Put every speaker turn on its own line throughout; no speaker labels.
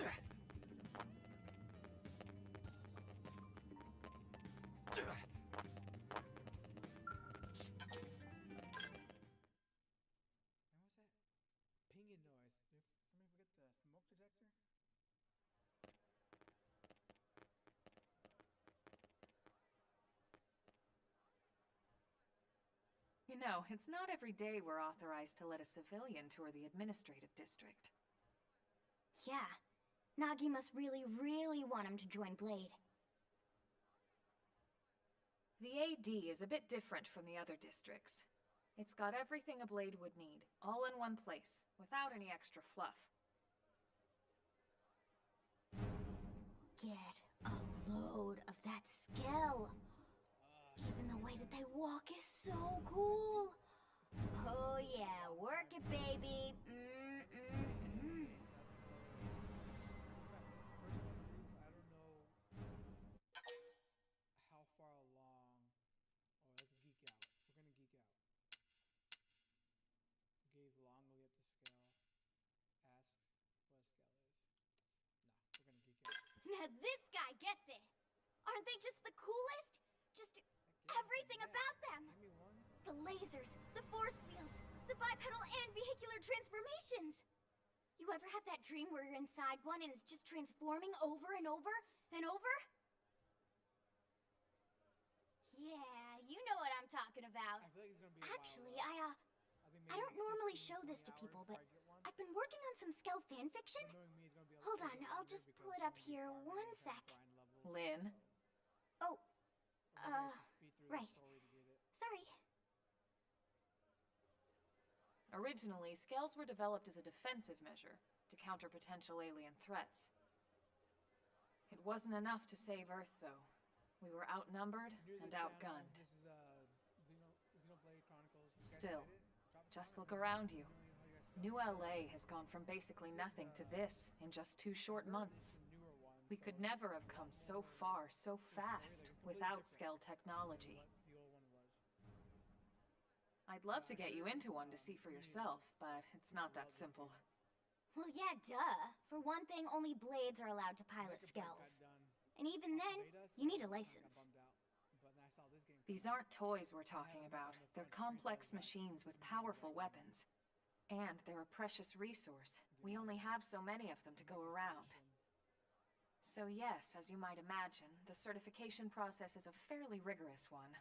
that pinging noise? Did somebody forget the smoke detector?
You know, it's not every day we're authorized to let a civilian tour the administrative district.
Yeah. Nagi must really, really want him to join Blade.
The AD is a bit different from the other districts. It's got everything a Blade would need, all in one place, without any extra fluff.
Get a load of that skill. Even the way that they walk is so cool. Oh yeah, work it, baby.
I don't know how far along. Oh, let's geek out. We're gonna geek out. Gaze longingly at the skull. Ask what a skull is. Nah, we're gonna geek out.
Now this guy gets it. Aren't they just the coolest? Just everything about them.
Give me one.
The lasers, the force fields, the bipedal and vehicular transformations. You ever have that dream where you're inside one and it's just transforming over and over and over? Yeah, you know what I'm talking about.
I feel like it's gonna be a
Actually,
while,
I don't normally show this to people, but I've been working on some Skell fanfiction. Hold on, I'll just pull it up here one sec.
Lynn?
Oh, right. Sorry.
Originally, scales were developed as a defensive measure to counter potential alien threats. It wasn't enough to save Earth, though. We were outnumbered and outgunned.
This is Xenoblade Chronicles X.
Still, just look around you. New LA has gone from basically nothing to this in just 2 short months. We could never have come so far, so fast, without Skell technology. I'd love to get you into one to see for yourself, but it's not that simple.
Well, yeah, duh. For one thing, only Blades are allowed to pilot Skells. And even then, you need a license.
These aren't toys we're talking about. They're complex machines with powerful weapons. And they're a precious resource. We only have so many of them to go around. So yes, as you might imagine, the certification process is a fairly rigorous one.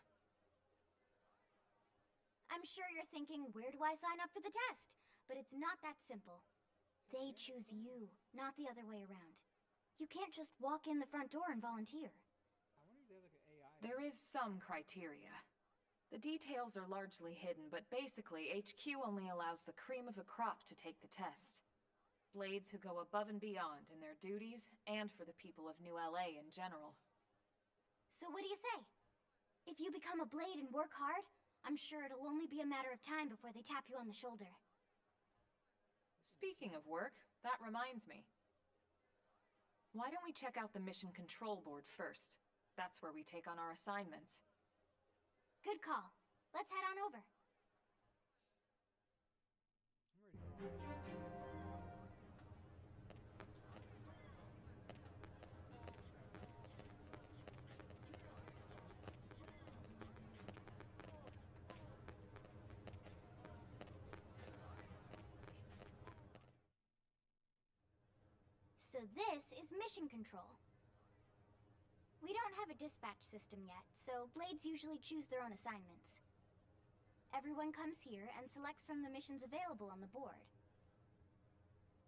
I'm sure you're thinking, where do I sign up for the test? But it's not that simple. They choose you, not the other way around. You can't just walk in the front door and volunteer.
I wonder if they have like an AI.
There is some criteria. The details are largely hidden, but basically, HQ only allows the cream of the crop to take the test. Blades who go above and beyond in their duties, and for the people of New LA in general.
So what do you say? If you become a Blade and work hard, I'm sure it'll only be a matter of time before they tap you on the shoulder.
Speaking of work, that reminds me. Why don't we check out the mission control board first? That's where we take on our assignments.
Good call. Let's head on over.
I'm ready.
So this is mission control. We don't have a dispatch system yet, so Blades usually choose their own assignments. Everyone comes here and selects from the missions available on the board.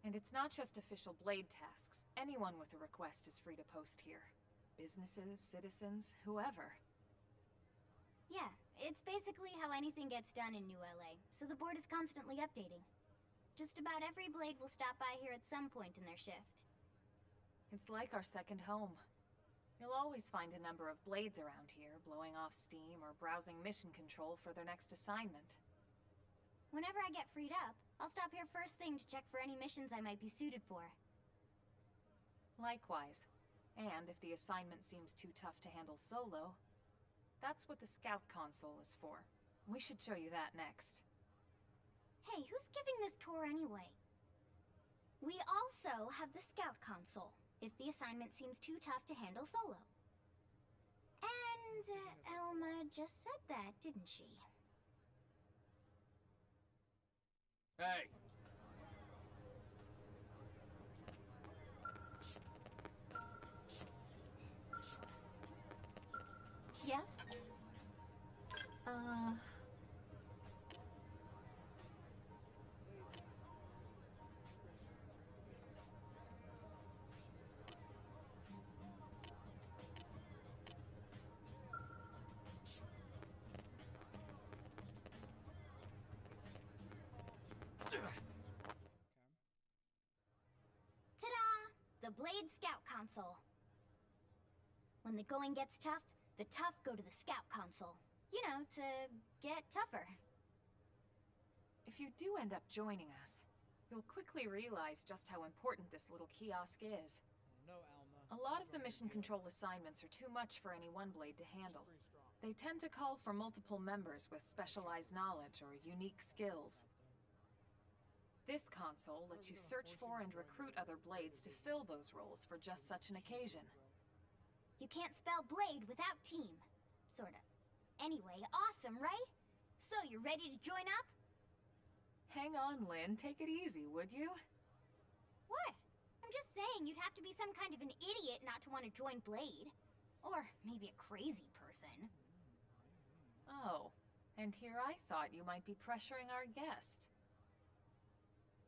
And it's not just official Blade tasks. Anyone with a request is free to post here. Businesses, citizens, whoever.
Yeah, it's basically how anything gets done in New LA, so the board is constantly updating. Just about every Blade will stop by here at some point in their shift.
It's like our second home. You'll always find a number of Blades around here, blowing off steam or browsing mission control for their next assignment.
Whenever I get freed up, I'll stop here first thing to check for any missions I might be suited for.
Likewise. And if the assignment seems too tough to handle solo, that's what the Scout console is for. We should show you that next.
Hey, who's giving this tour anyway? We also have the Scout Console, if the assignment seems too tough to handle solo. And Elma just said that, didn't she?
Hey!
Yes? Ta-da! The Blade Scout Console. When the going gets tough, the tough go to the Scout Console. You know, to get tougher.
If you do end up joining us, you'll quickly realize just how important this little kiosk is.
No, Alma.
A lot of the mission control assignments are too much for any one blade to handle. They tend to call for multiple members with specialized knowledge or unique skills. This console lets you search for and recruit other blades to fill those roles for just such an occasion.
You can't spell blade without team. Sorta. Anyway, awesome, right? So, you ready to join up?
Hang on, Lynn. Take it easy, would you?
What? I'm just saying you'd have to be some kind of an idiot not to want to join Blade. Or maybe a crazy person.
Oh, and here I thought you might be pressuring our guest.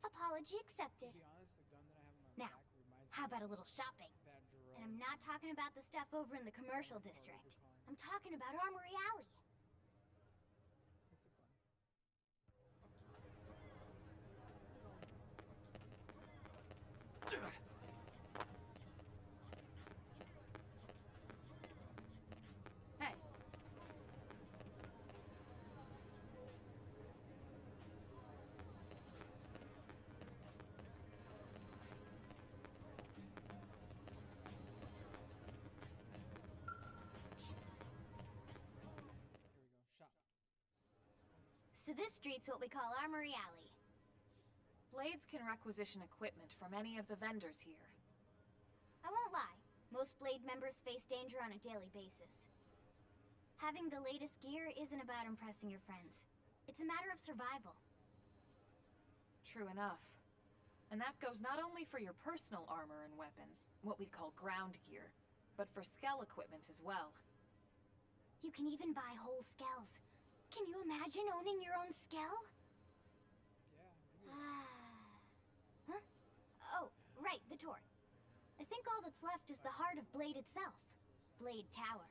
Apology accepted.
To be honest, the gun that I have in my
Now,
back reminds
how
me
about a
of
little shopping?
that drone.
And I'm not talking about the stuff over in the commercial district. I'm talking about Armory Alley.
Hey.
Here we go. Shop.
So this street's what we call Armory Alley.
Blades can requisition equipment from any of the vendors here.
I won't lie, most Blade members face danger on a daily basis. Having the latest gear isn't about impressing your friends. It's a matter of survival.
True enough. And that goes not only for your personal armor and weapons, what we call ground gear, but for skell equipment as well.
You can even buy whole skells. Can you imagine owning your own skell?
Yeah.
Huh? Oh, right, the door. I think all that's left is the heart of Blade itself. Blade Tower.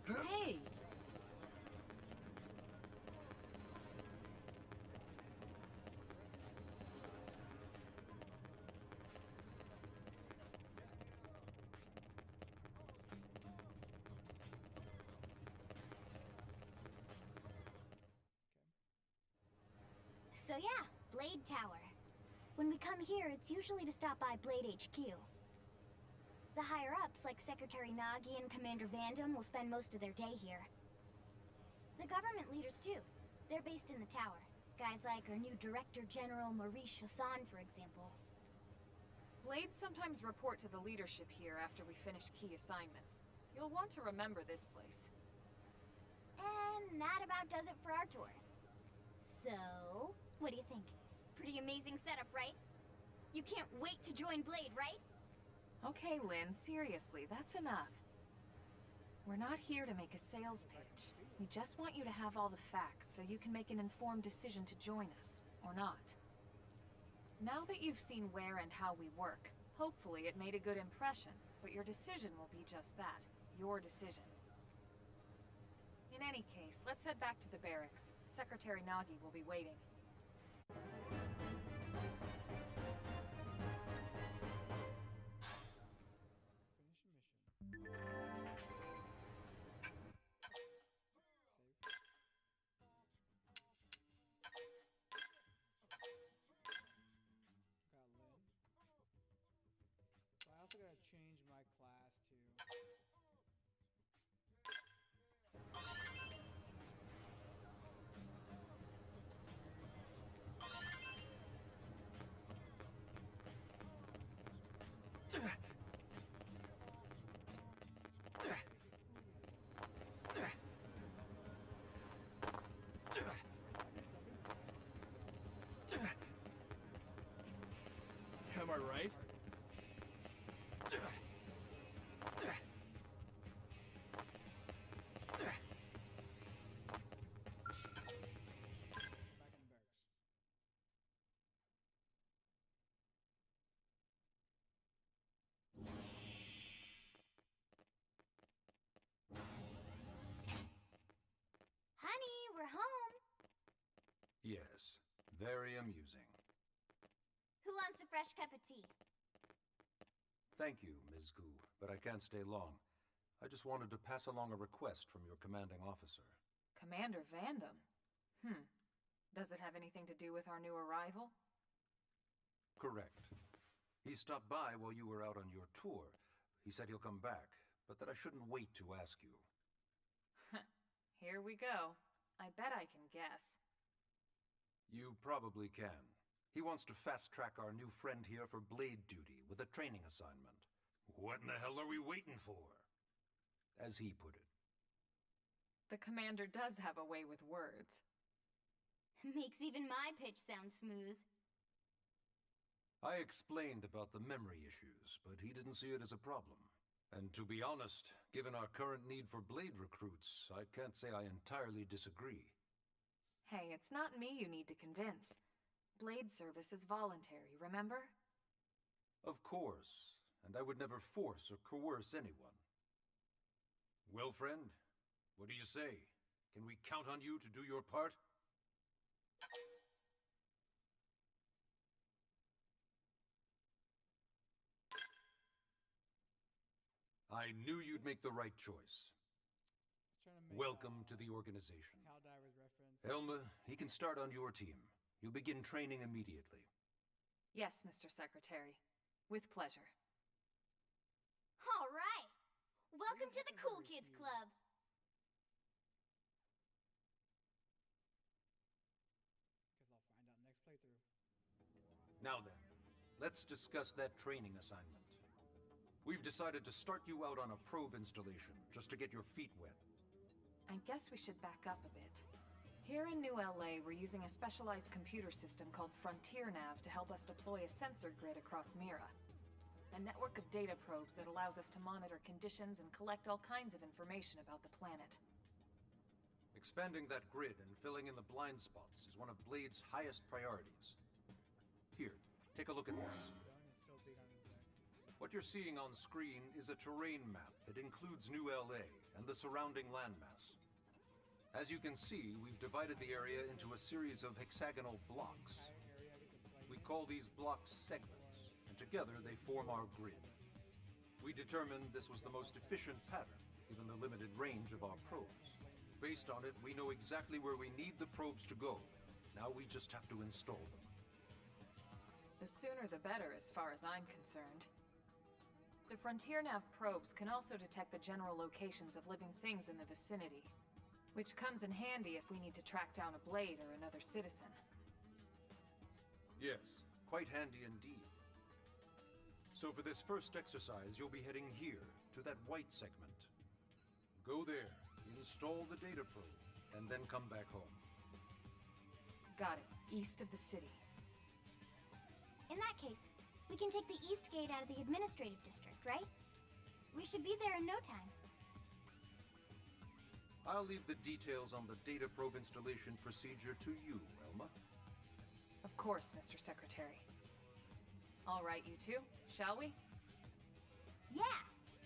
Hey!
So yeah, Blade Tower. When we come here, it's usually to stop by Blade HQ. The higher-ups, like Secretary Nagi and Commander Vandam, will spend most of their day here. The government leaders, too. They're based in the tower. Guys like our new Director General Maurice Chassan, for example.
Blades sometimes report to the leadership here after we finish key assignments. You'll want to remember this place.
And that about does it for our tour. So, what do you think? Pretty amazing setup, right? You can't wait to join Blade, right?
Okay, Lynn, seriously, that's enough. We're not here to make a sales pitch. We just want you to have all the facts so you can make an informed decision to join us, or not. Now that you've seen where and how we work, hopefully it made a good impression, but your decision will be just that, your decision. In any case, let's head back to the barracks. Secretary Nagi will be waiting.
Finish a mission. Got Lynn. So I also gotta change my class to
Am I right?
Back in barracks.
Honey, we're home.
Yes, very amusing.
Who wants a fresh cup of tea?
Thank you, Ms. Gu, but I can't stay long. I just wanted to pass along a request from your commanding officer.
Commander Vandam? Does it have anything to do with our new arrival?
Correct. He stopped by while you were out on your tour. He said he'll come back, but that I shouldn't wait to ask you.
Here we go. I bet I can guess.
You probably can. He wants to fast-track our new friend here for blade duty with a training assignment. What in the hell are we waiting for? As he put it.
The commander does have a way with words.
Makes even my pitch sound smooth.
I explained about the memory issues, but he didn't see it as a problem. And to be honest, given our current need for blade recruits, I can't say I entirely disagree.
Hey, it's not me you need to convince. Blade service is voluntary, remember?
Of course, and I would never force or coerce anyone. Well, friend, what do you say? Can we count on you to do your part? I knew you'd make the right choice.
Trying to make,
Welcome to the organization.
Hal Divers reference.
Elma, he can start on your team. You'll begin training immediately.
Yes, Mr. Secretary. With pleasure.
All right. Welcome to the Cool Kids Club.
Guess I'll find out next playthrough.
Now then, let's discuss that training assignment. We've decided to start you out on a probe installation, just to get your feet wet.
I guess we should back up a bit. Here in New LA, we're using a specialized computer system called Frontier Nav to help us deploy a sensor grid across Mira. A network of data probes that allows us to monitor conditions and collect all kinds of information about the planet.
Expanding that grid and filling in the blind spots is one of Blade's highest priorities. Here, take a look at this.
Dylan is so big on his back.
What you're seeing on screen is a terrain map that includes New LA and the surrounding landmass. As you can see, we've divided the area into a series of hexagonal blocks.
Entire area I get to play.
We call these blocks segments, and together they form our grid. We determined this was the most efficient pattern, given the limited range of our probes. Based on it, we know exactly where we need the probes to go. Now we just have to install them.
The sooner the better, as far as I'm concerned. The Frontier Nav probes can also detect the general locations of living things in the vicinity, which comes in handy if we need to track down a blade or another citizen.
Yes, quite handy indeed. So for this first exercise, you'll be heading here, to that white segment. Go there, install the data probe, and then come back home.
Got it. East of the city.
In that case, we can take the East Gate out of the administrative district, right? We should be there in no time.
I'll leave the details on the data probe installation procedure to you, Elma.
Of course, Mr. Secretary. All right, you two, shall we?
Yeah!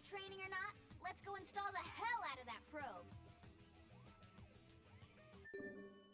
Training or not, let's go install the hell out of that probe!
Start in a second. Trying to do some work here.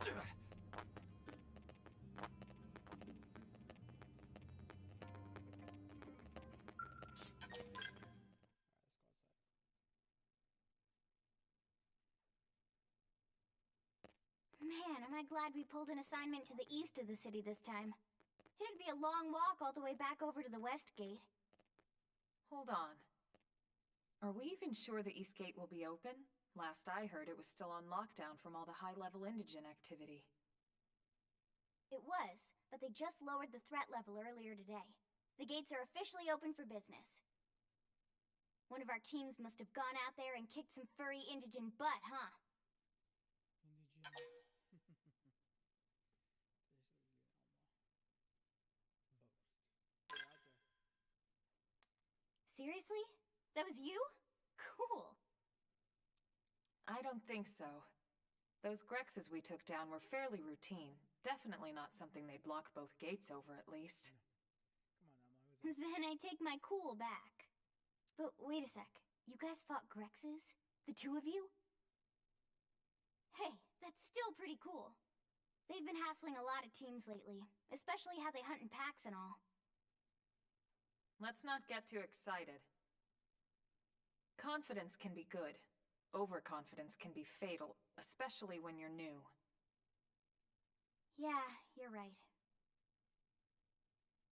Man, am I glad we pulled an assignment to the east of the city this time. It'd be a long walk all the way back over to the west gate.
Hold on. Are we even sure the East Gate will be open? Last I heard, it was still on lockdown from all the high-level indigent activity.
It was, but they just lowered the threat level earlier today. The gates are officially open for business. One of our teams must have gone out there and kicked some furry indigent butt, huh?
Indigent.
Seriously? That was you? Cool.
I don't think so. Those Grexes we took down were fairly routine. Definitely not something they'd lock both gates over, at least.
Come on, Emma.
Then I take my cool back. But wait a sec. You guys fought Grexes? The two of you? Hey, that's still pretty cool. They've been hassling a lot of teams lately, especially how they hunt in packs and all.
Let's not get too excited. Confidence can be good. Overconfidence can be fatal, especially when you're new.
Yeah, you're right.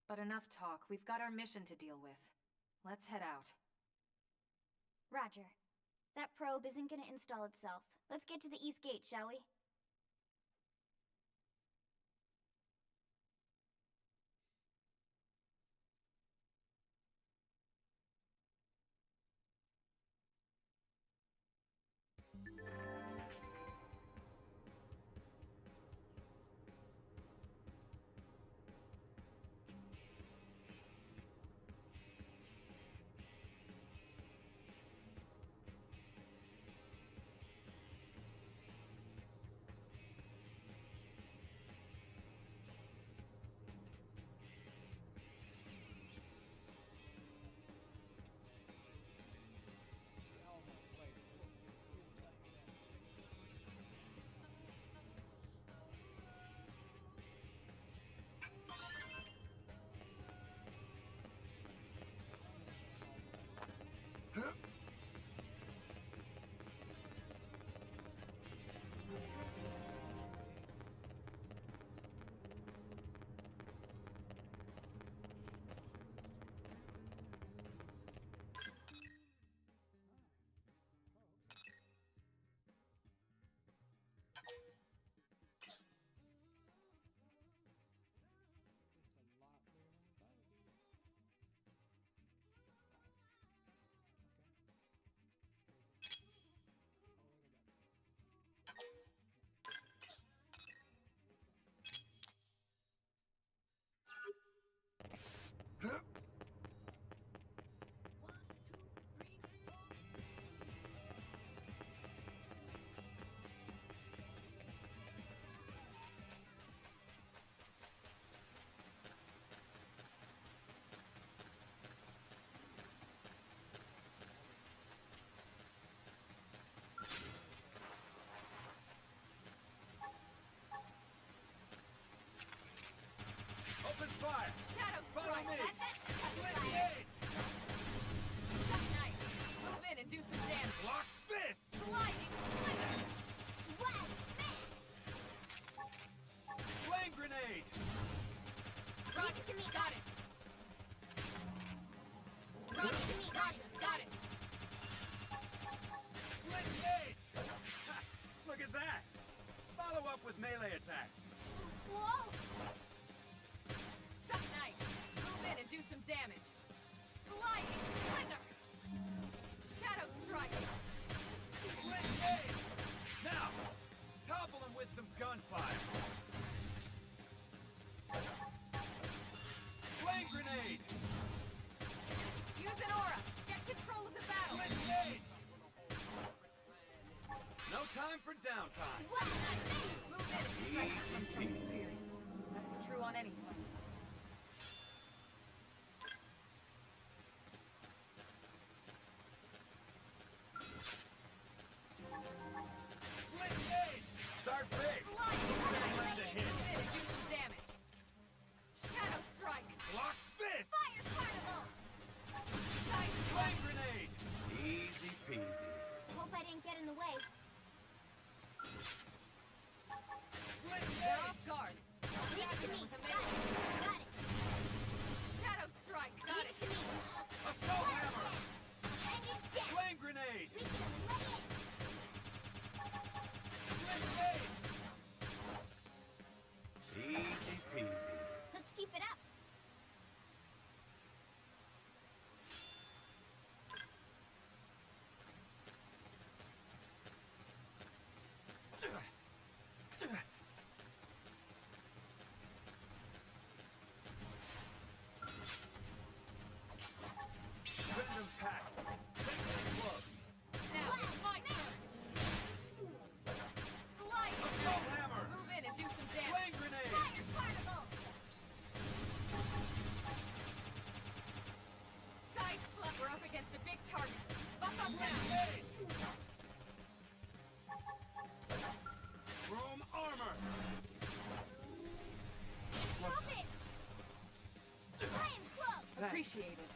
But enough talk. We've got our mission to deal with. Let's head out.
Roger. That probe isn't gonna install itself. Let's get to the East Gate, shall we?
Open fire!
Shadow
Follow
strike!
me! Split the edge!
Nice! Move in and do some damage!
Block this!
Sliding splinter!
What?
Flame grenade!
Leave it to me.
Got it!
Leave it to me.
Roger, got it!
Split the edge! Ha! Look at that! Follow up with melee attacks!
Whoa!
Suck nice! Move in and do some damage! Sliding splinter! Shadow strike!
Split the edge! Now! Topple him with some gunfire! Flame grenade!
Use an aura! Get control of the battle!
Split the edge! No time for downtime!
Move in and strike comes from experience. That's true on any planet.
Split the edge! Start big!
Sliding Appreciated.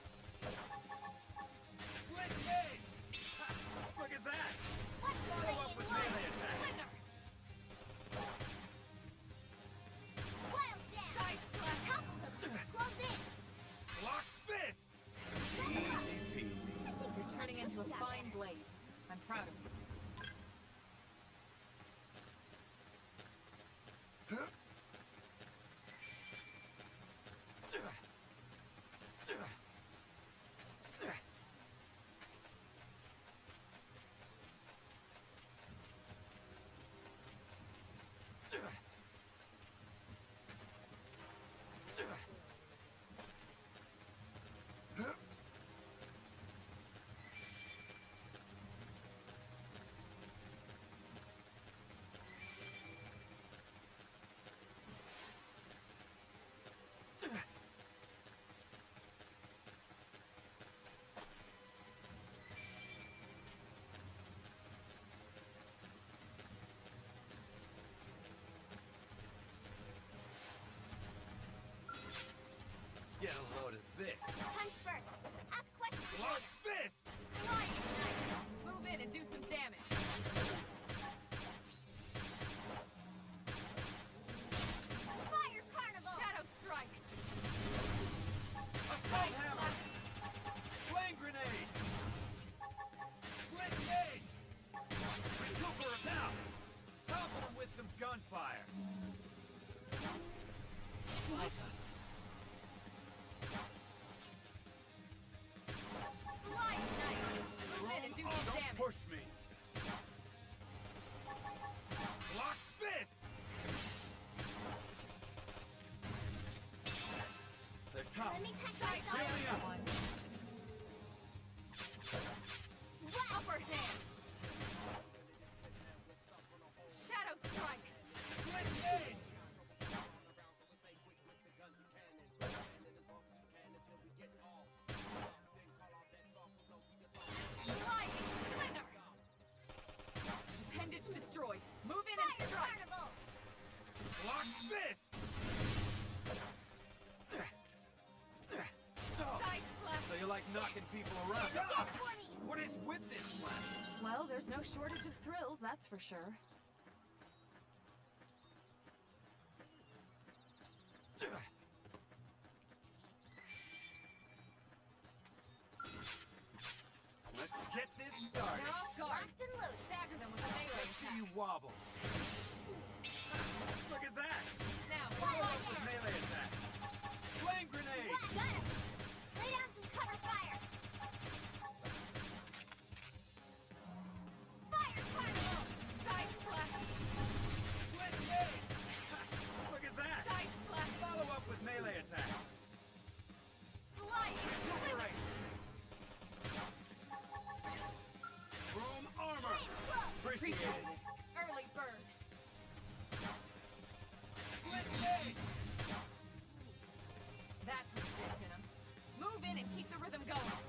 Slit edge! Ha! Look at that!
What's
Follow up with melee attack!
Splinter!
Wild down!
Side slash!
Topple them! Close in!
Block this! Easy peasy.
You're turning into a fine blade. I'm proud of you.
Get a load of this.
Punch first! Ask questions
Block
later!
this!
Slide!
Move in and do some damage.
Fire Carnival!
Shadow strike.
Assault hammer! Flame grenade! Slit edge! Recuperate now! Topple him with some gunfire!
What? Slide knife. Move in and do some
Don't
damage.
push me! Block this! They're top.
Let me pack
Side
myself!
Really up.
one.
Whack!
Upper hand. Shadow strike.
Slit edge!
Sliding splinter. Appendage destroyed. Move in
Fire
and strike.
Carnival!
Block this!
Side slash.
So you like knocking people around?
Get for me!
What is with this flash?
Well, there's no shortage of thrills, that's for sure.
Let's get this started.
They're off guard.
Locked and loose!
Stagger them with a melee
Let's see
attack.
you wobble. Look at that!
Now,
Follow
slide
up with
down.
melee attack. Flame grenade!
Whack! Got him! Lay down some cover fire! Fire Carnival!
Side slash.
Split edge! Ha! Look at that!
Side slash.
Follow up with melee attacks.
Sliding splinter.
Recuperate! Chrome armor!
Flame cloak!
Appreciate
Appreciated.
it.
Early bird.
Split edge!
That put a dent in 'em. Move in and keep the rhythm going.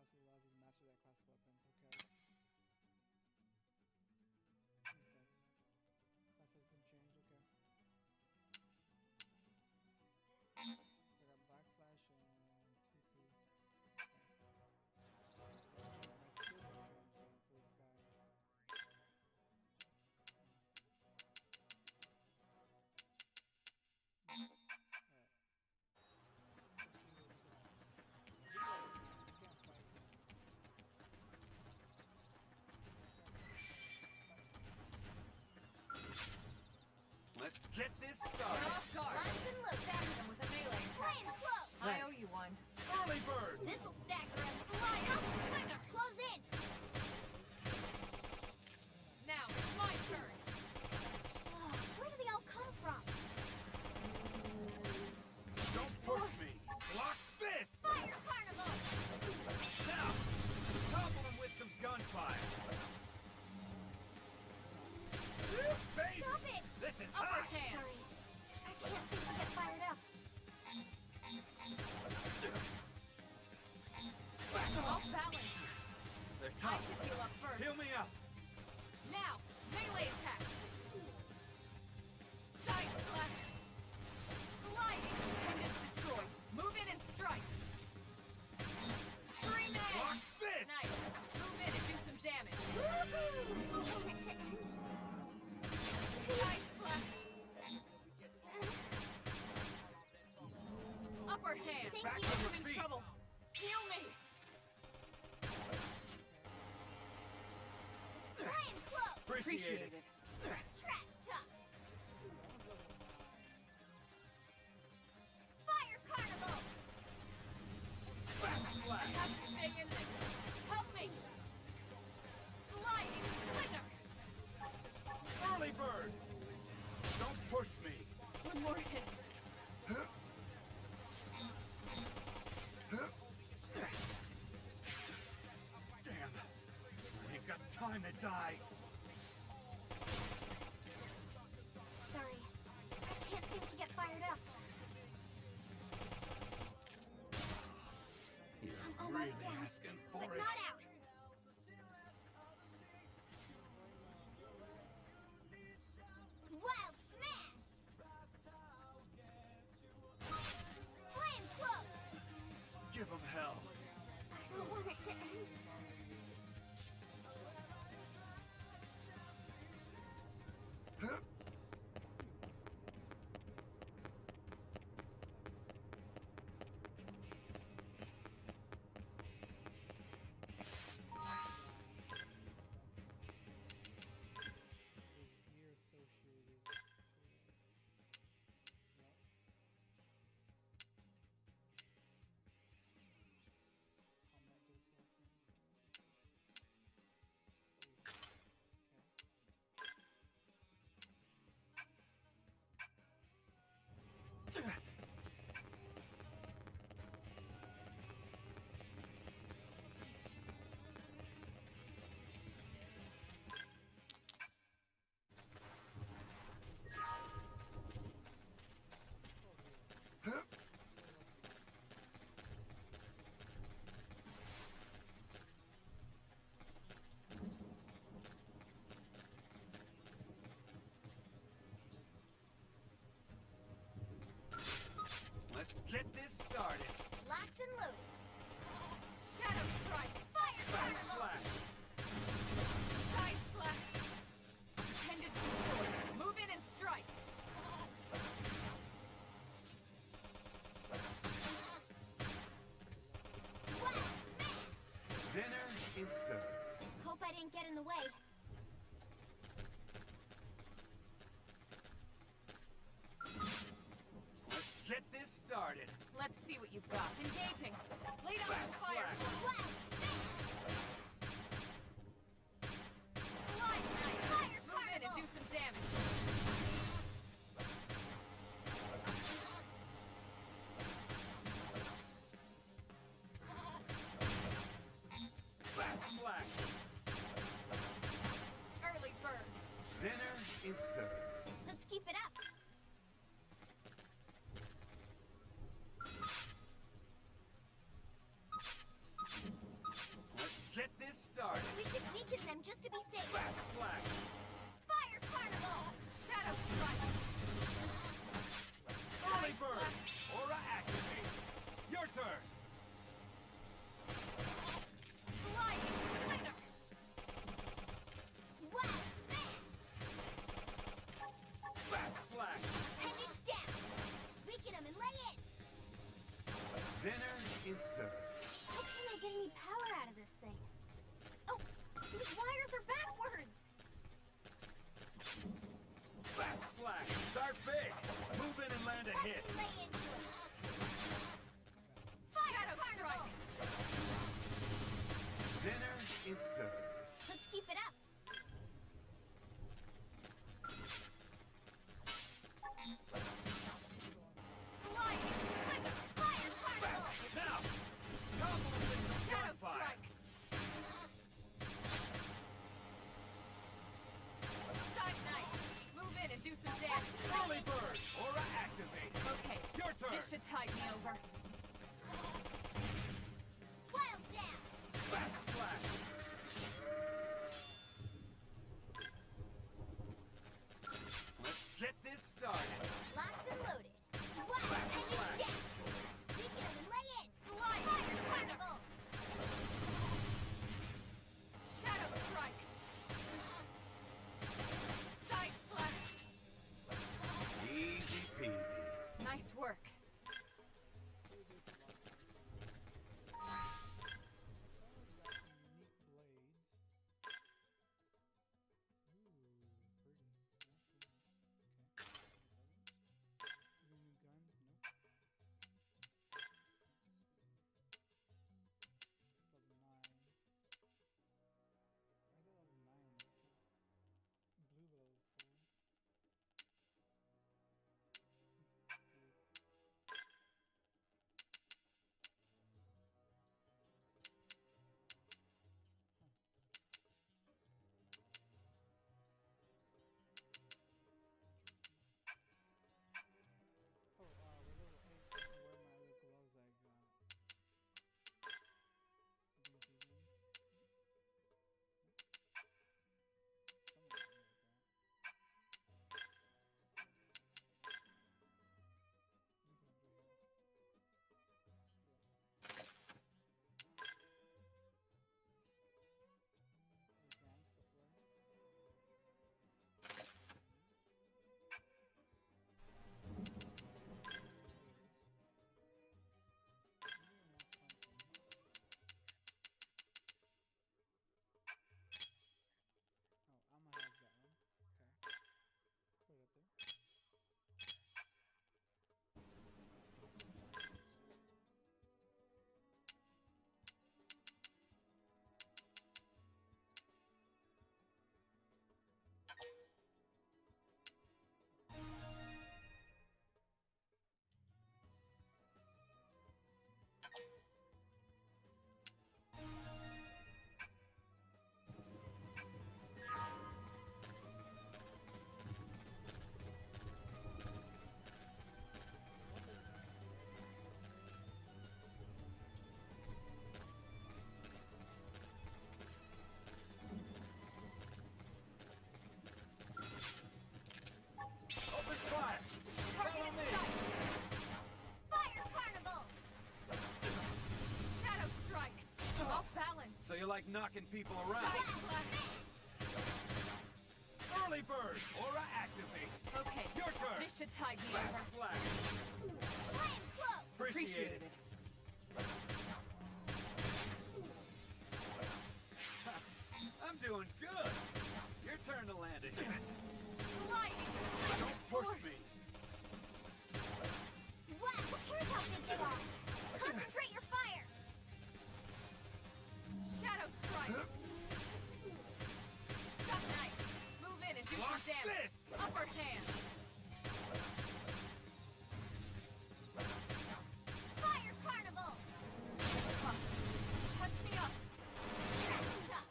classes allows you to master that class of weapons. Okay. Makes sense. Class has been changed. Okay. So I got backslash and TP. Okay. My skill will change then for this guy. Alright. You can't fight him.
Let's get this
We're
started.
off guard.
Lines and loose.
Stagger them with a melee attack.
Playing close.
I owe you one.
Early bird.
This'll stagger us. Slide up. Quicker. Close in.
Now, my turn.
Where do they all come from?
Don't push me. Block this.
Fire Carnival.
Now, topple him with some gunfire. Baby,
Stop it.
this is
Upper
hot.
hand.
Sorry. I can't seem to get fired up.
Off balance.
They're
I
tough.
should heal up first.
Heal me up.
Now, melee attacks. Side slash. Sliding. Appendage destroyed. Move in and strike. Scream
Block
edge.
this.
Nice. Move in and do some damage.
Woohoo! Want it to end?
Side slash. Upper hand.
Thank
Back
you.
on your
I'm in
feet.
trouble. Heal me.
Playing close.
Appreciate it.
Trash talk. Fire Carnival.
Backslash.
I have to stay in this. Help me. Sliding slinger.
Early bird. Don't push me.
One more hit.
Damn. I ain't got time to die.
Sorry. I can't seem to get fired up.
You're
I'm almost
really
down,
asking for
but
it.
not out. Wild smash! Flame cloak!
Give him hell.
I don't want it to end.
Gear associated to yep. Combat base weapons. Okay.
Let's get this started.
Locked and loaded.
Shadow strike.
Fire Carnival!
Backslash.
Side slash. Appendage destroyed. Move in and strike.
Wild smash!
Dinner is served.
Hope I didn't get in the way.
Let's get this started.
Let's see what you've got. Engaging. Lay down some fire.
Backslash.
Wild smash!
Slide knife.
Fire
Move in and
Carnival!
do some damage.
Backslash.
Early bird.
Dinner is served.
Let's keep it up. just to be safe.
Back slash.
Fire Carnival!
Shadow Strike!
Early bird. Aura activate. Your turn.
Sliding Splinter!
Wow, smash!
Back slash.
Pendant down! Weaken him and lay in!
Dinner is served.
How can I get any power out of this thing? Oh, these wires are backwards!
Back slash. Start big. Move in and land a hit.
Let's lay into it!
Shadow Strike!
Dinner is served.
Let's keep it up!
Sliding Splinter!
Fire Carnival!
Now. Combo with some
Shadow
gunfire.
Strike! Side Knife! Move in and do some damage.
Early bird. Aura activate.
Okay,
Your turn.
this should tide me over.
Wild down!
Back slash. Let's get this started.
Locked and loaded. Wild pendant down! Weaken him and lay in!
Slide!
Fire Carnival!
Shadow Strike! Side Flash!
Easy peasy.
Nice work.
Unique blades. Ooh, pretty. New guns? Nope. Level 9. Why is it level 9? This is blue level 4. Oh, we're level 8. I wear my other gloves I got. These ones. Something like that. These ones right here. Advanced footwear. Oh, Alma has that one. Okay. Put it up there.
Open fire.
Target
Follow
in
me.
sight!
Fire Carnival!
Shadow Strike! Off balance!
So you like knocking people around?
Side Flash!
Early bird. Aura activate.
Okay,
Your turn.
this should tide me
Back
over.
slash.
Flame cloak!
Appreciate it. I'm doing good. Your turn to land it.
Sliding!
Don't push me.
What? Who cares how big you are? Concentrate your fire!
Shadow Strike! Some nice! Move in and do
Block
some damage!
this!
Upper hand!
Fire Carnival!
Touch me up!
Trash chuck!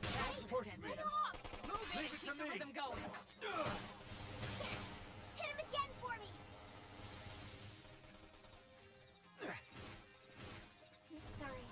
That's
Push
it.
me.
Get off! Move in
Leave
and
it
keep
to
the
me.
rhythm going!
Ugh.
Yes! Hit him again for me! Sorry.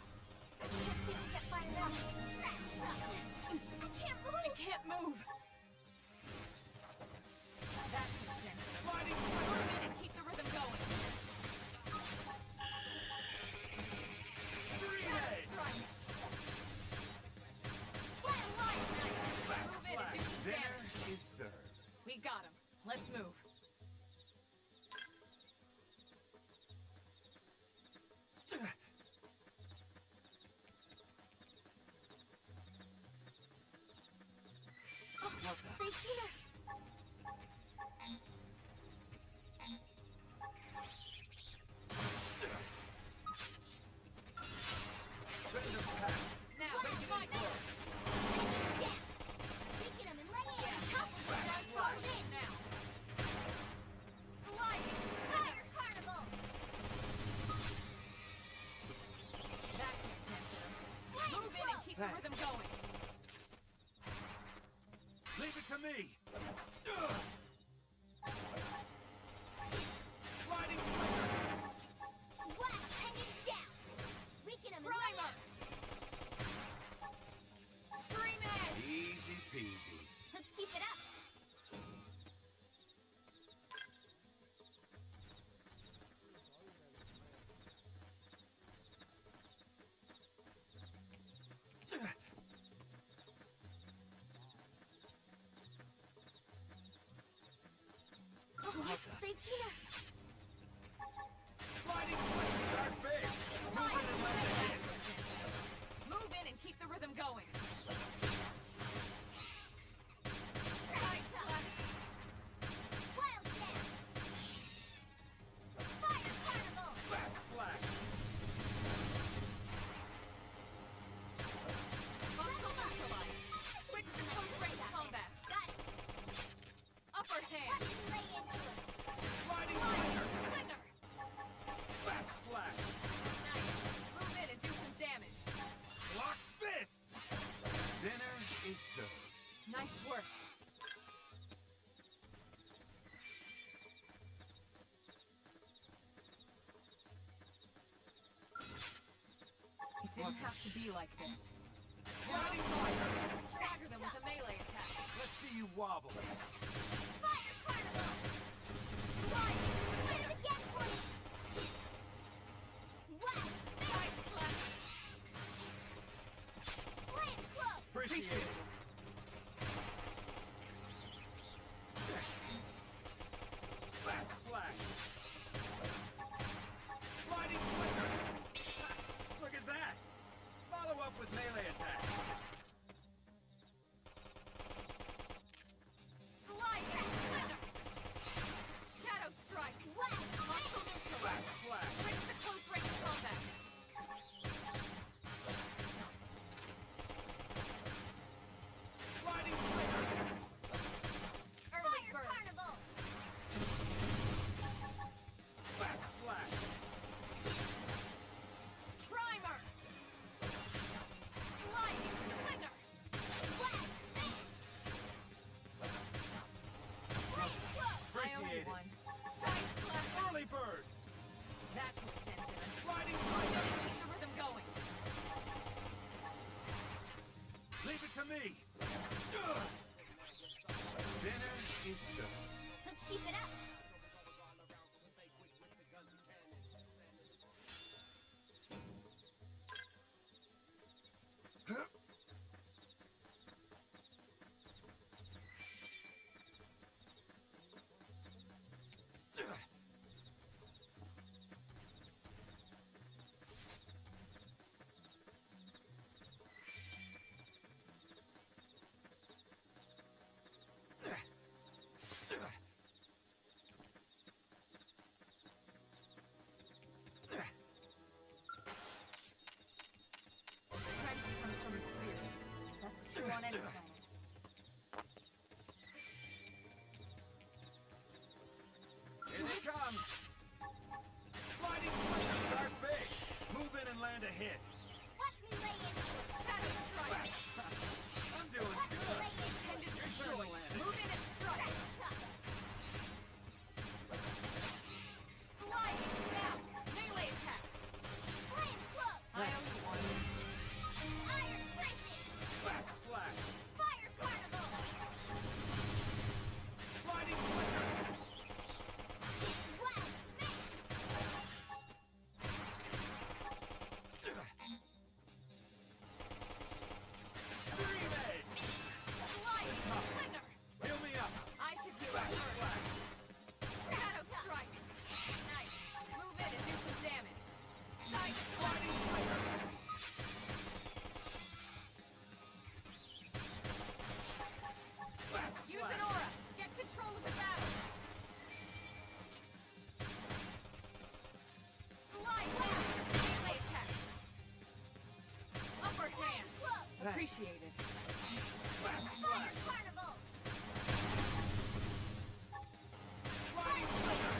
Keep the rhythm going.
Leave it to me! Sliding flicker!
Whack, hanging down! Weaken him and
Primer! Stream edge!
Easy peasy.
let's keep it up! Oh, they've seen us!
Sliding flickers are big! Move in and let it hit!
Move in and keep the rhythm going.
Side touch! Wild Jam! Fire Carnival!
Back slash!
Hostile neutralized. Switch to close range combat.
Got it!
Upper hand.
Watch me lay into him!
Sliding flicker!
Flicker.
Back slash!
Nice. Move in and do some damage.
Block this! Dinner is served.
Nice work. It didn't have to be like this.
Sliding flicker!
Stagger them with a melee attack.
Let's see you wobble.
Fire Carnival! Slide! Hit it again for me! Whack!
Side slash.
Land close!
Appreciate it. Back slash! Sliding flicker! Look at that! Follow up with melee attack.
Slide. Flicker. Shadow strike.
Whack!
Hostile neutralized.
Back slash!
Switch to close range combat.
Sliding flicker!
Early
Fire
bird.
Carnival!
Back slash!
Primer. Sliding. Flicker.
Whack! Land close!
I
Appreciate
only
it.
won. Side slash.
Early bird!
That put a dent in him.
Sliding
Keep
flicker!
the rhythm going.
Leave it to me! Dinner is served.
Let's keep it up!
Strength comes from experience. That's true on any planet.
Here they come! Sliding flickers are big! Move in and land a hit!
Watch me lay into it!
Shadow strike.
I'm doing
Watch me
good!
lay into it!
Pendant
Your turn to
destroyed.
land.
Move in and strike.
Tough!
Sliding down. Melee attacks.
Land close!
I only won.
Iron Prison!
Back slash!
Fire Carnival!
Sliding flicker!
Whack! Smack!
Stream edge!
Sliding. Flicker.
Heal me up!
I should heal
Back
it first.
slash!
Shadow strike. Nice. Move in and do some damage. Side slash.
Sliding flicker! Back
Use
slash!
an aura. Get control of the battle. Slide down. Melee attacks. Upper hand.
Close!
Appreciated.
Back
Fire
slash!
Carnival!
Sliding flicker!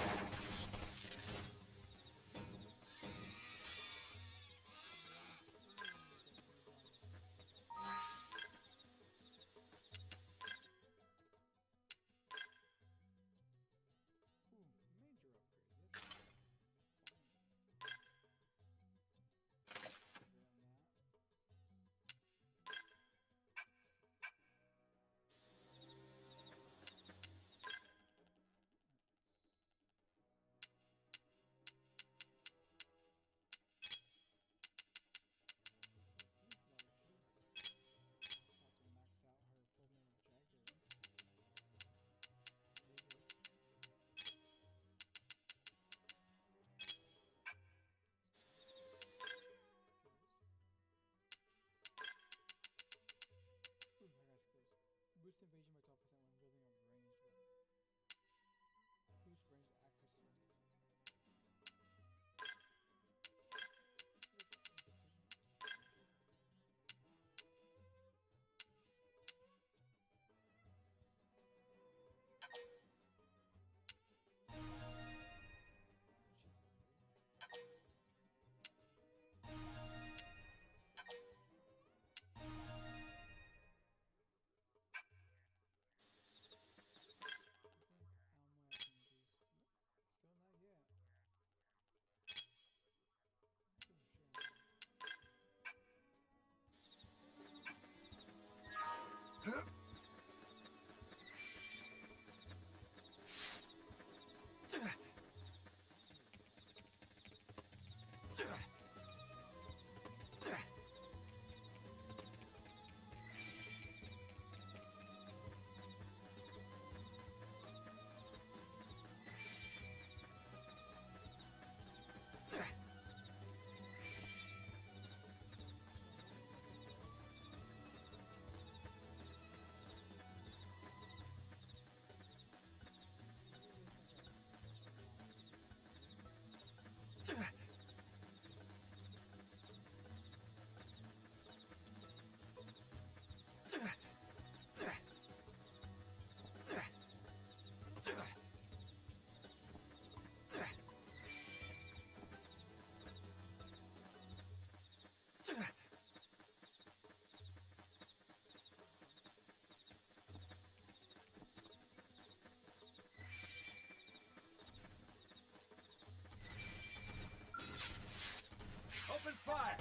Open fire!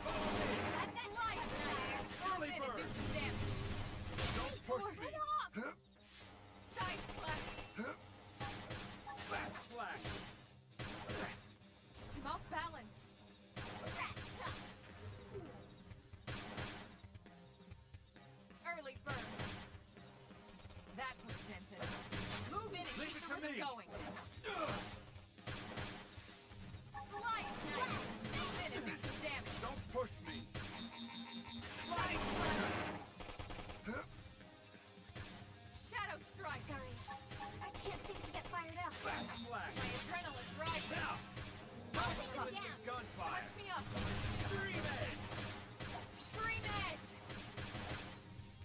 Follow me! Early
Move in and do
bird!
some damage.
Don't push me!
Side slash.
Back slash!
I'm off balance. Early bird. That put a dent in it. Move in and
Leave
keep
it
the
to
rhythm
me.
going. Slide knife. Move in and do some damage.
Don't push me!
Side slash. Shadow strike.
Sorry. I can't seem to get fired up.
Back slash!
My adrenaline's rising.
Now!
Hold
With
it
some
down.
gunfire!
Touch me up.
Stream edge!
Scream edge.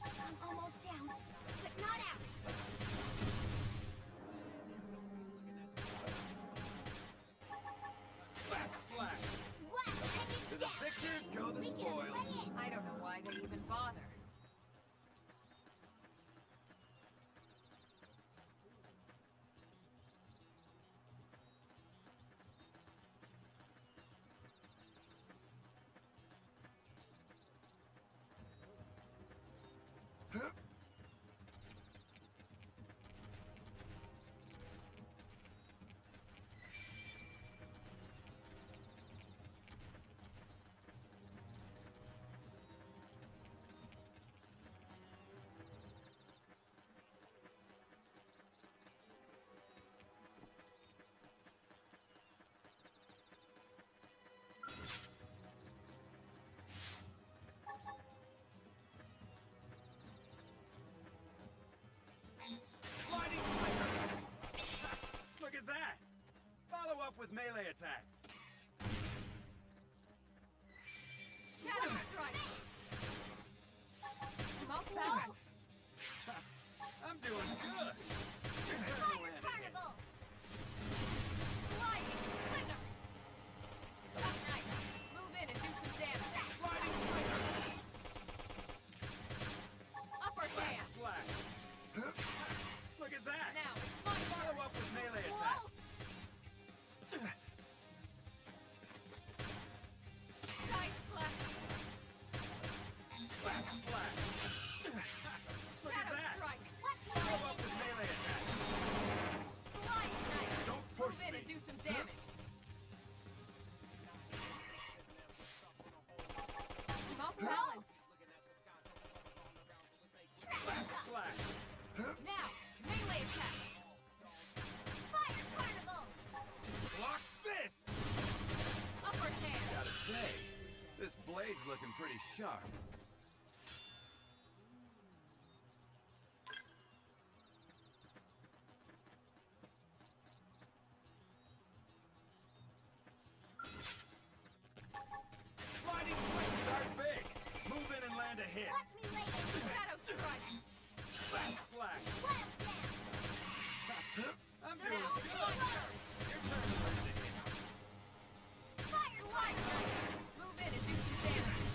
I'm almost down, but not out.
Back slash!
Wow, hanging
To the
down.
victors go the
We can
spoils!
play it.
I don't know why they even bother.
Sliding slider! Look at that! Follow up with melee attacks!
Shadow strike. I'm off balance.
I'm doing good!
Fire carnival.
Sliding slither. Suck nice. Move in and do some damage.
Sliding slider!
Upper
Back
hand.
slash! Look at that!
Now it's my turn.
Follow up with melee attacks!
Side slash.
Back slash! Look at
Shadow
that!
strike.
Watch me
Follow
lay
up with melee attacks!
Slide nice.
Don't push
Move in
me!
and do some damage. I'm off balance.
Back slash!
Now, melee attacks.
Fire carnival.
Block this!
Upper hand.
Gotta say, this blade's looking pretty sharp. Sliding swings are big! Move in and land a hit!
Watch me lay it.
Shadow strike.
Back slash!
Wild down.
I'm doing good! Your turn to land a hit!
Fire
Slide nice. Move in and do some damage.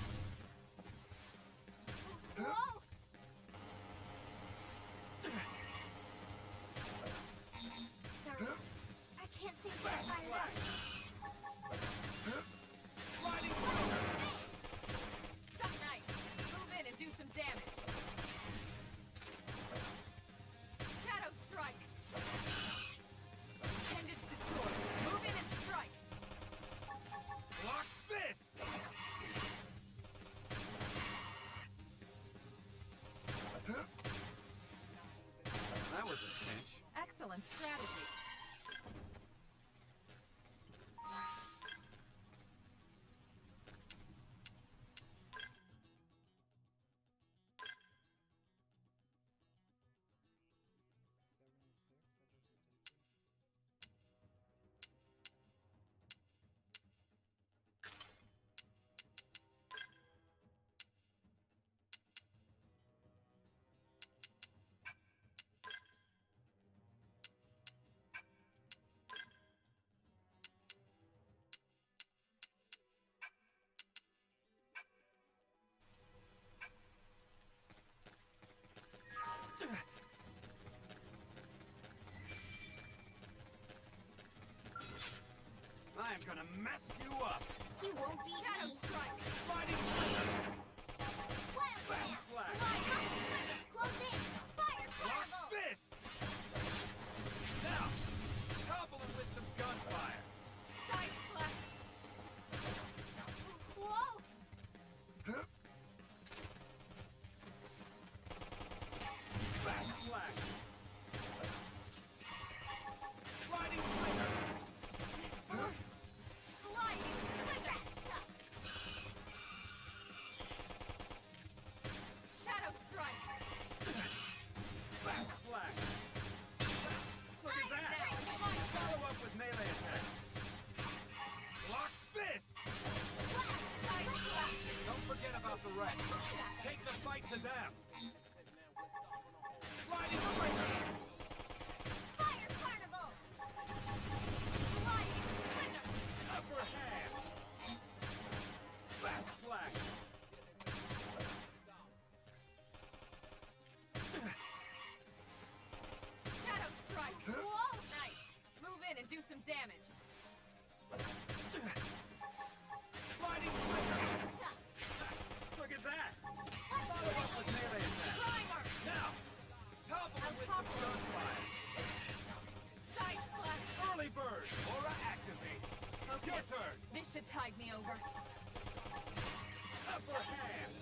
on strategy.
I'm gonna mess you up!
He won't be
Shadow strike!
Sliding Splinter!
Wild
Back
Dance!
slash!
Close in! Fire
Block
Fireball!
this! Now, topple him with some gunfire!
Side flash!
Whoa!
Back slash! Sliding Splinter!
This horse! Sliding splinter! Shadow strike!
Back slash! Look at that!
Now, mine
Follow up with melee attack! Block this!
side flash!
Don't forget about the wreck! Take the fight to them! Sliding Splinter!
Fire Carnival!
Sliding splinter!
Upper hand! Back slash!
Shadow strike!
Whoa!
Nice! Move in and do some damage!
Sliding Splinter!
Tough.
Look at that!
What's
Follow up with melee attack!
Primer!
Now! Topple him with some gunfire!
Side flash!
Early bird! Aura activate!
Okay,
Your turn!
this should tide me over.
Upper hand!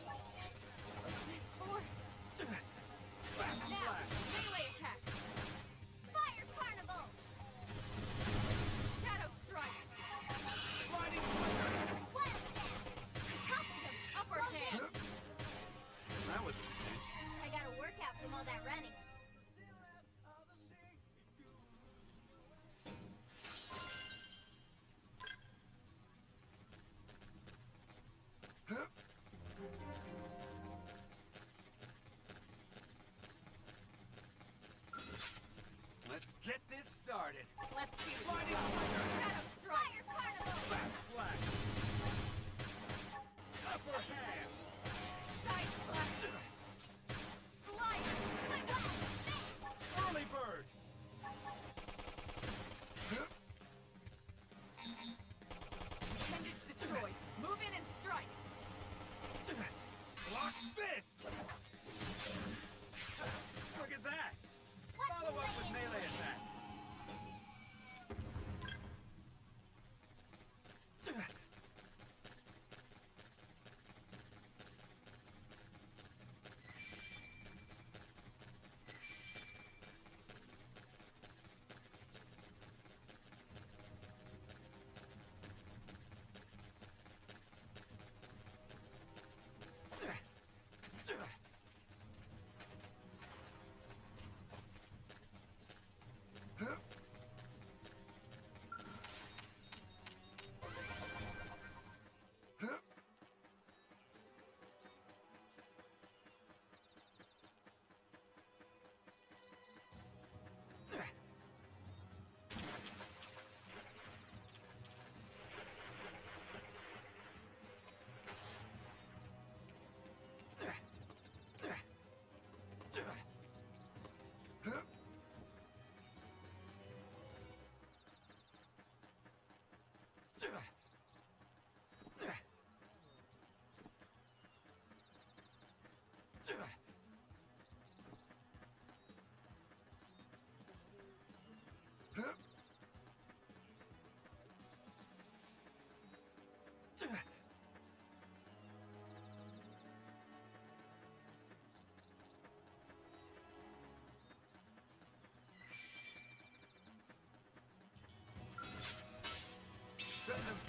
This horse!
Back
Now,
slash!
melee attacks!
Fire Carnival!
Shadow strike!
Sliding Splinter!
Wild Dance!
Toppled him! Upper
Close
hand!
in!
That was a cinch.
I got a workout from all that running.
Let's get this started!
Let's see what
Sliding
you got.
Splinter!
Shadow strike!
Fire Carnival!
Back slash! Upper hand!
Side flash! Sliding splinter!
Early bird!
Appendage destroyed. Move in and strike.
Block this! Look at that! Follow up with melee attacks!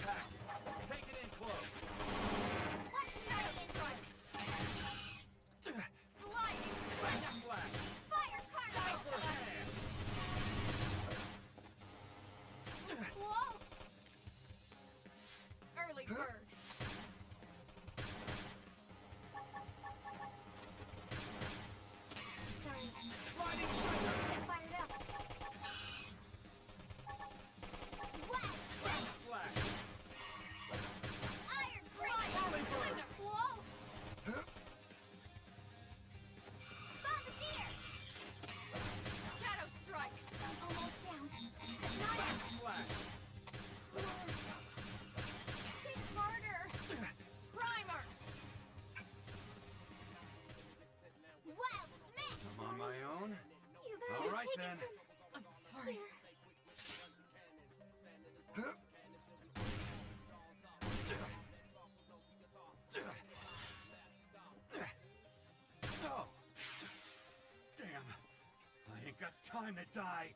impact. Take it in close.
What shadow strike? Sliding
Lightning slash.
fire cargo!
Overhand.
Whoa!
Early bird.
Sorry,
Sliding pressure.
get fired up. What?
Lightning slash.
Iron strike!
Early bird.
Whoa! Bombardier!
Shadow strike.
Almost down. But not
Lightning
yet.
slash.
Hit harder!
Primer.
Wild Smith!
I'm on my own.
You guys
All right,
take
then.
it from
I'm sorry.
here.
No. Damn. I ain't got time to die.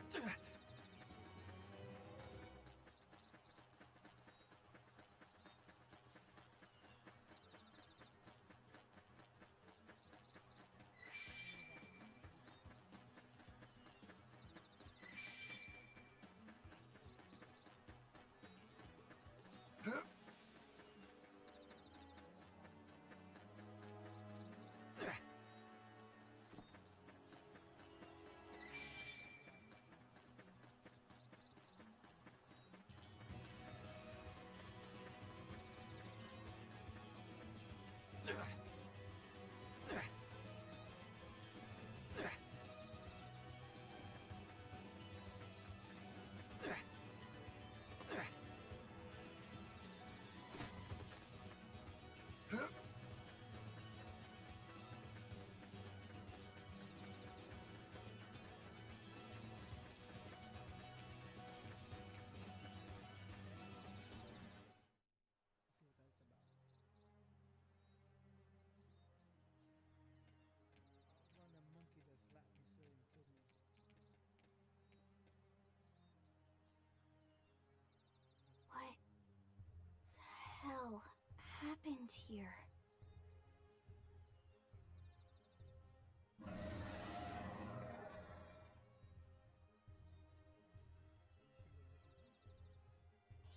Let's see what that's about. One of the monkeys that slapped me silly and killed me.
What the hell happened here?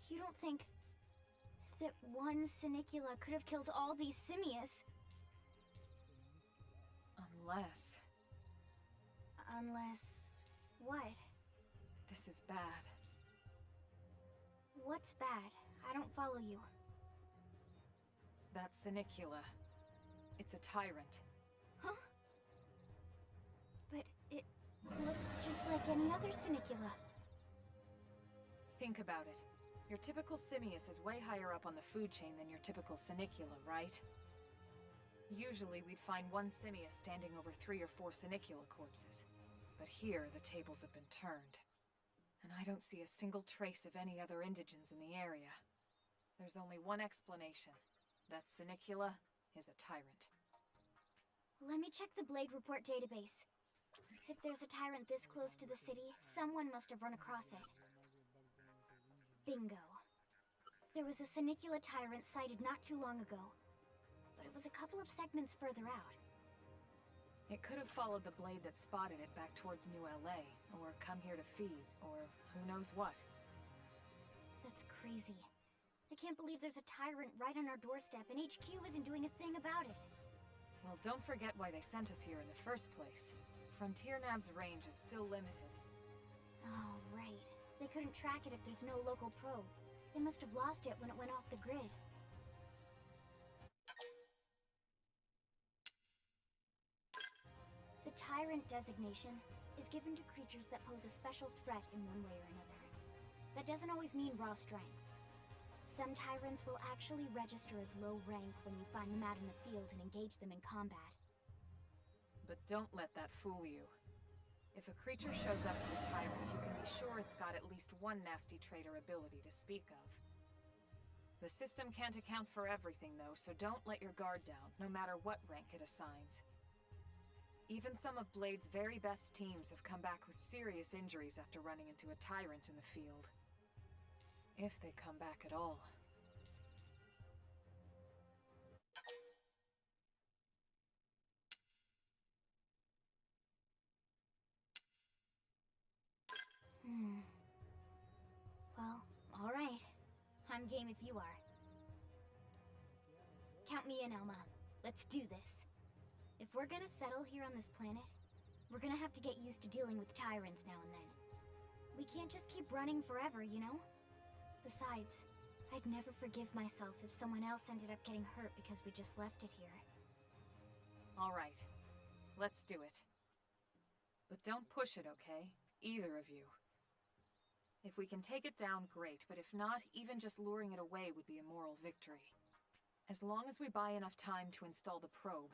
You don't think that one Sinicula could have killed all these simius?
Unless
Unless... what?
this is bad.
What's bad? I don't follow you.
That Sinicula. It's a tyrant.
Huh? But it looks just like any other Sinicula.
Think about it. Your typical simius is way higher up on the food chain than your typical Sinicula, right? Usually we'd find one simius standing over 3 or 4 Sinicula corpses. But here, the tables have been turned. And I don't see a single trace of any other indigents in the area. There's only one explanation. That Sinicula is a tyrant.
Let me check the Blade Report database. If there's a tyrant this close to the city, someone must have run across it. Bingo. There was a Sinicula tyrant sighted not too long ago, but it was a couple of segments further out.
It could have followed the blade that spotted it back towards New LA, or come here to feed, or who knows what.
That's crazy. I can't believe there's a tyrant right on our doorstep and HQ isn't doing a thing about it.
Well, don't forget why they sent us here in the first place. Frontier Nav's range is still limited.
Oh, right. They couldn't track it if there's no local probe. They must have lost it when it went off the grid. The Tyrant designation is given to creatures that pose a special threat in one way or another. That doesn't always mean raw strength. Some Tyrants will actually register as low rank when you find them out in the field and engage them in combat.
But don't let that fool you. If a creature shows up as a tyrant, you can be sure it's got at least one nasty trait or ability to speak of. The system can't account for everything, though, so don't let your guard down, no matter what rank it assigns. Even some of Blade's very best teams have come back with serious injuries after running into a tyrant in the field. If they come back at all.
Well, alright. I'm game if you are. Count me in, Elma. Let's do this. If we're gonna settle here on this planet, we're gonna have to get used to dealing with tyrants now and then. We can't just keep running forever, you know? Besides, I'd never forgive myself if someone else ended up getting hurt because we just left it here.
All right. Let's do it. But don't push it, okay? Either of you. If we can take it down, great, but if not, even just luring it away would be a moral victory. As long as we buy enough time to install the probe,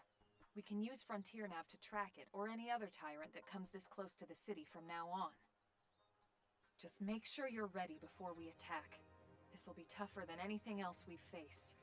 we can use Frontier Nav to track it, or any other tyrant that comes this close to the city from now on. Just make sure you're ready before we attack. This'll be tougher than anything else we've faced.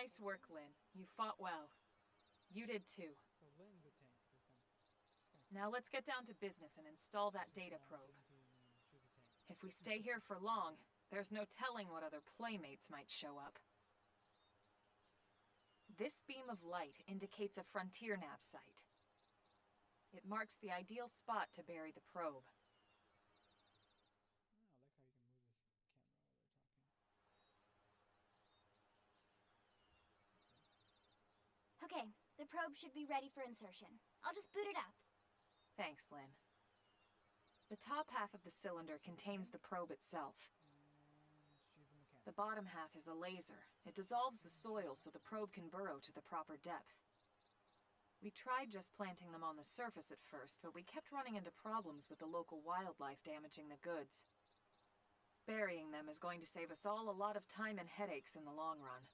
Nice work, Lynn. You fought well. You did too.
So Lynn's a tank.
Now let's get down to business and install that data probe. If we stay here for long, there's no telling what other playmates might show up. This beam of light indicates a frontier nav site. It marks the ideal spot to bury the probe.
I like how you can move this camera while they're talking.
Okay, the probe should be ready for insertion. I'll just boot it up.
Thanks, Lynn. The top half of the cylinder contains the probe itself.
And she's a mechanic.
The bottom half is a laser. It dissolves the soil so the probe can burrow to the proper depth. We tried just planting them on the surface at first, but we kept running into problems with the local wildlife damaging the goods. Burying them is going to save us all a lot of time and headaches in the long run.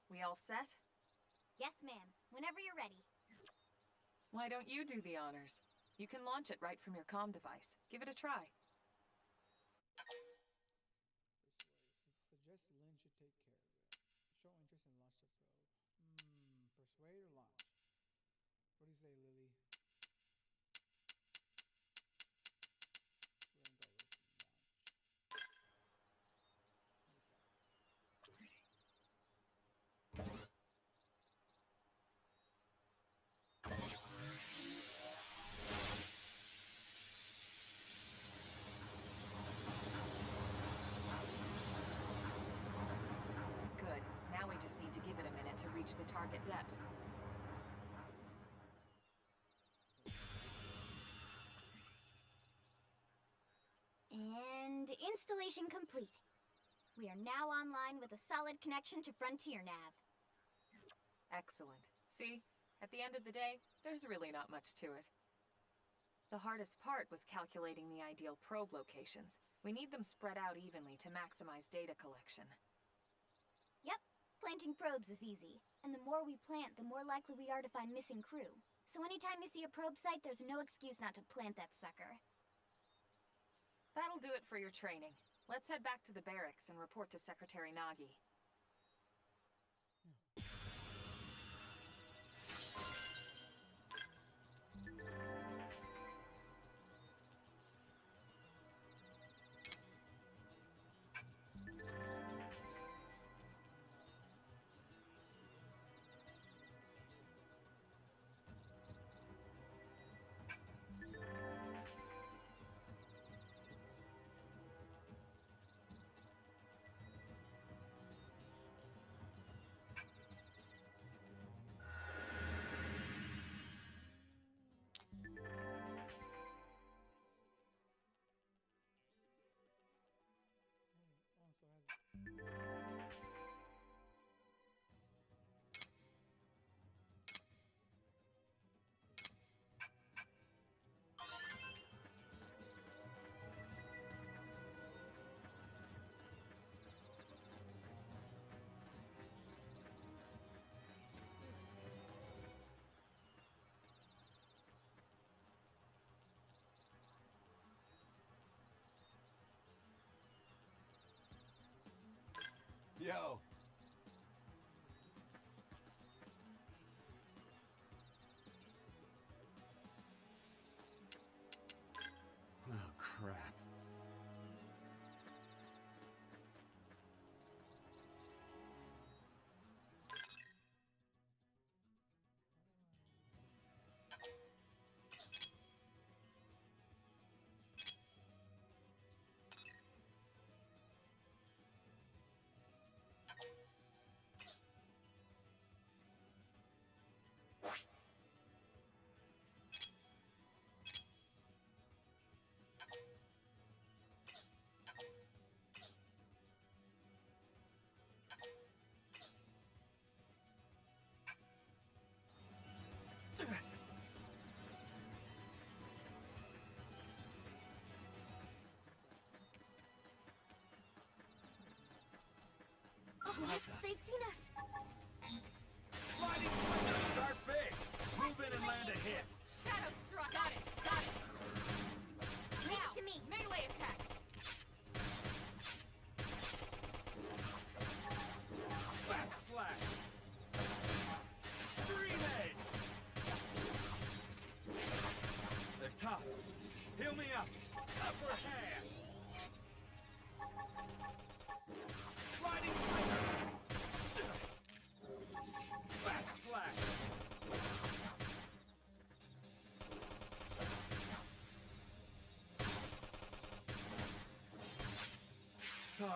We all set?
Yes, ma'am. Whenever you're ready.
Why don't you do the honors? You can launch it right from your comm device. Give it a try.
Suggest Lynn should take care of it. Show interest and launch the probe. Persuade or launch? What do you say, Lily? We're gonna go with launch.
Good. Now we just need to give it a minute to reach the target depth.
And installation complete. We are now online with a solid connection to Frontier Nav.
Excellent. See? At the end of the day, there's really not much to it. The hardest part was calculating the ideal probe locations. We need them spread out evenly to maximize data collection.
Yep, planting probes is easy. And the more we plant, the more likely we are to find missing crew. So anytime you see a probe site, there's no excuse not to plant that sucker.
That'll do it for your training. Let's head back to the barracks and report to Secretary Nagi.
Yo. Oh, crap.
Oh, they've seen us.
Sliding swingers start big. Move in and land a hit.
Shadow struck! Got it! Got it!
Leave it to me.
Melee attacks!
Back slash.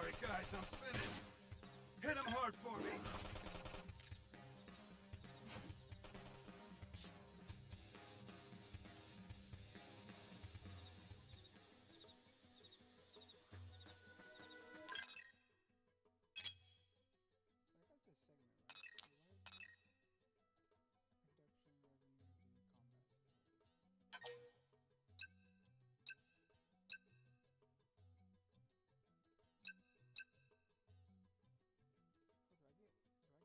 Sorry, guys, I'm finished. Hit him hard for me.
I got this segment right. Production revenue due combat skill. Oh, do I get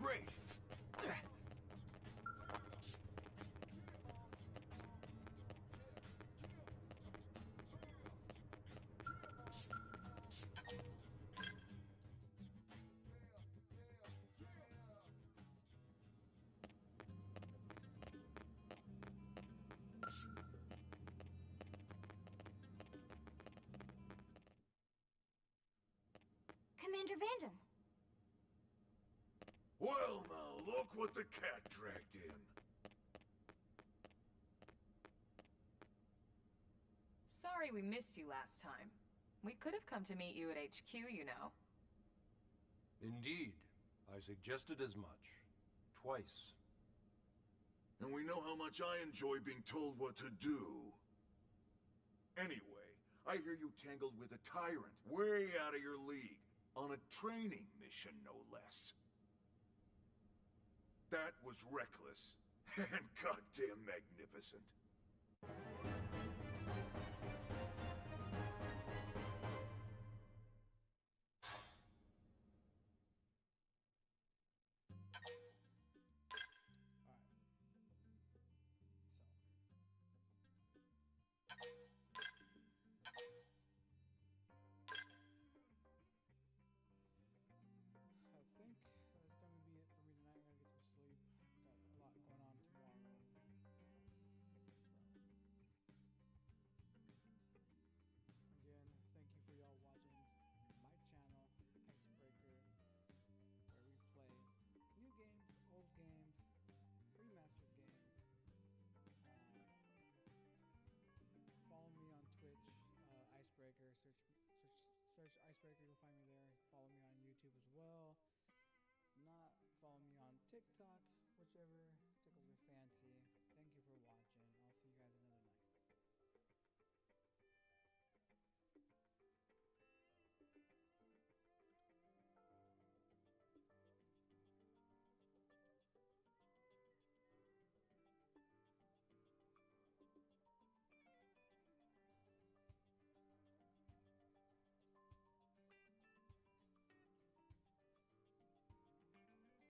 Great.
Commander Vandam.
Well, now, look what the cat dragged in.
Sorry we missed you last time. We could have come to meet you at HQ, you know.
Indeed. I suggested as much. Twice.
And we know how much I enjoy being told what to do. Anyway, I hear you tangled with a tyrant, way out of your league, on a training mission, no less. That was reckless, and goddamn magnificent.
I think that's gonna be it for me tonight. I gotta get some sleep. Got a lot going on tomorrow. So again, thank you for y'all watching my channel, Eycbreaker, where we play new games, old games, remastered games. Follow me on Twitch, Eycbreaker. Search Eycbreaker, you'll find me there. Follow me on YouTube as well. Not follow me on TikTok, whichever